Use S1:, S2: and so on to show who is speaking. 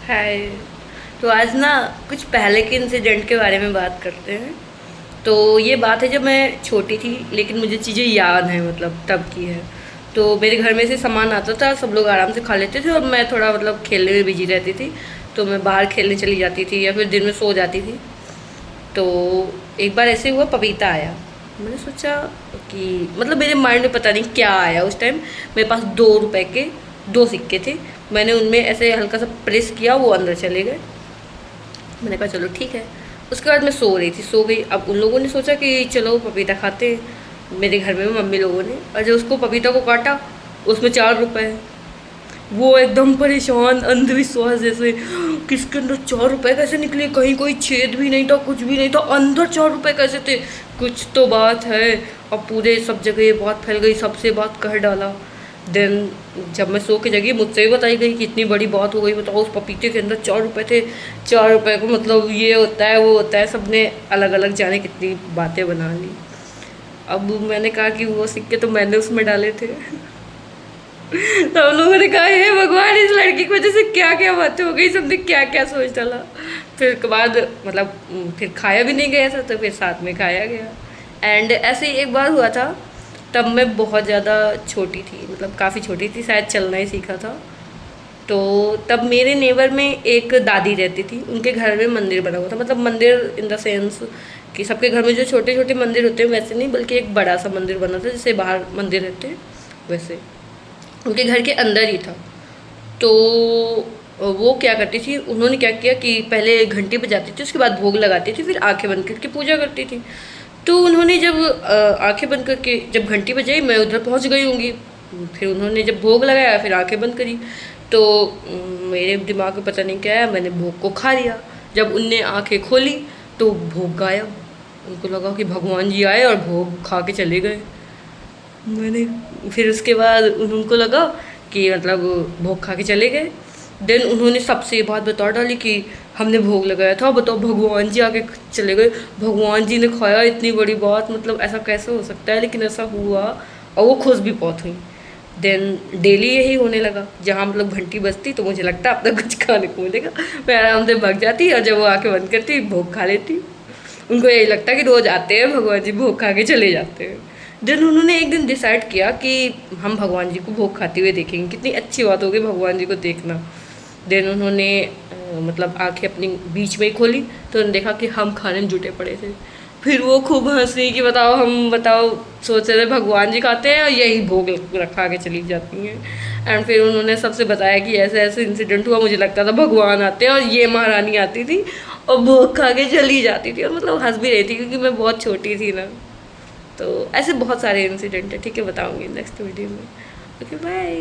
S1: हाय। तो आज ना कुछ पहले के इंसिडेंट के बारे में बात करते हैं। तो ये बात है जब मैं छोटी थी, लेकिन मुझे चीज़ें याद हैं, मतलब तब की है। तो मेरे घर में से सामान आता था, सब लोग आराम से खा लेते थे और मैं थोड़ा मतलब खेलने में बिजी रहती थी। तो मैं बाहर खेलने चली जाती थी या फिर दिन में सो जाती थी। तो एक बार ऐसे हुआ, पपीता आया। मैंने सोचा कि मतलब मेरे माइंड में पता नहीं क्या आया उस टाइम। मेरे पास 2 रुपए के 2 सिक्के थे। मैंने उनमें ऐसे हल्का सा प्रेस किया, वो अंदर चले गए। मैंने कहा चलो ठीक है। उसके बाद मैं सो रही थी, सो गई। अब उन लोगों ने सोचा कि चलो पपीता खाते हैं, मेरे घर में मम्मी लोगों ने। और जब उसको पपीता को काटा, उसमें 4 रुपए। वो एकदम परेशान, अंधविश्वास जैसे, किसके अंदर 4 रुपए कैसे निकले, कहीं कोई छेद भी नहीं था, कुछ भी नहीं था, अंदर 4 रुपए कैसे थे, कुछ तो बात है। और पूरे सब जगह ये बात फैल गई, सबसे बात कह डाला। देन जब मैं सो के जगी, मुझसे भी बताई गई कि इतनी बड़ी बात हो गई, बताओ उस पपीते के अंदर 4 रुपए थे। 4 रुपए को मतलब ये होता है वो होता है, सबने अलग अलग जाने कितनी बातें बना ली। अब मैंने कहा कि वो सिक्के तो मैंने उसमें डाले थे। तो हम लोगों ने कहा हे भगवान, इस लड़की की वजह से क्या क्या बातें हो गई, सबने क्या क्या सोच डाला। फिर के बाद मतलब फिर खाया भी नहीं गया था, तो फिर साथ में खाया गया। एंड ऐसे ही एक बार हुआ था। तब मैं बहुत ज़्यादा छोटी थी, मतलब काफ़ी छोटी थी, शायद चलना ही सीखा था। तो तब मेरे नेबर में एक दादी रहती थी, उनके घर में मंदिर बना हुआ था। मतलब मंदिर इन द सेंस कि सबके घर में जो छोटे छोटे मंदिर होते हैं वैसे नहीं, बल्कि एक बड़ा सा मंदिर बना था, जैसे बाहर मंदिर रहते हैं वैसे उनके घर के अंदर ही था। तो वो क्या करती थी, उन्होंने क्या किया कि पहले घंटी बजाती थी, उसके बाद भोग लगाती थी, फिर आंखें बंद करके पूजा करती थी। तो उन्होंने जब आंखें बंद करके जब घंटी बजाई, मैं उधर पहुंच गई होंगी। फिर उन्होंने जब भोग लगाया, फिर आंखें बंद करी। तो मेरे दिमाग में पता नहीं क्या है, मैंने भोग को खा लिया। जब उनने आंखें खोली तो भोग गायब। उनको लगा कि भगवान जी आए और भोग खा के चले गए। मैंने फिर उसके बाद उनको लगा कि मतलब भोग खा के चले गए। देन उन्होंने सबसे ये बात बता डाली कि हमने भोग लगाया था, बताओ भगवान जी आके चले गए, भगवान जी ने खाया, इतनी बड़ी बात, मतलब ऐसा कैसे हो सकता है, लेकिन ऐसा हुआ। और वो खुश भी बहुत हुई। देन डेली यही होने लगा, जहाँ मतलब घंटी बजती तो मुझे लगता अब तक कुछ खाने को मिलेगा, मैं आराम से भाग जाती और जब वो आके बंद करती भोग खा लेती। उनको यही लगता कि रोज आते हैं भगवान जी, भोग खा के चले जाते हैं। देन उन्होंने एक दिन डिसाइड किया कि हम भगवान जी को भोग खाते हुए देखेंगे, कितनी अच्छी बात होगी भगवान जी को देखना। देन उन्होंने मतलब आंखें अपनी बीच में ही खोली, तो उन्होंने देखा कि हम खाने में जुटे पड़े थे। फिर वो खूब हंसी कि बताओ, हम बताओ सोच रहे भगवान जी खाते हैं और यही भोग रखा के चली जाती हैं। एंड फिर उन्होंने सबसे बताया कि ऐसे ऐसे इंसिडेंट हुआ, मुझे लगता था भगवान आते हैं और ये महारानी आती थी और भोग खा के चली जाती थी। और मतलब हंस भी रही थी क्योंकि मैं बहुत छोटी थी ना। तो ऐसे बहुत सारे इंसिडेंट है, ठीक है, बताऊंगी नेक्स्ट वीडियो में। Okay bye.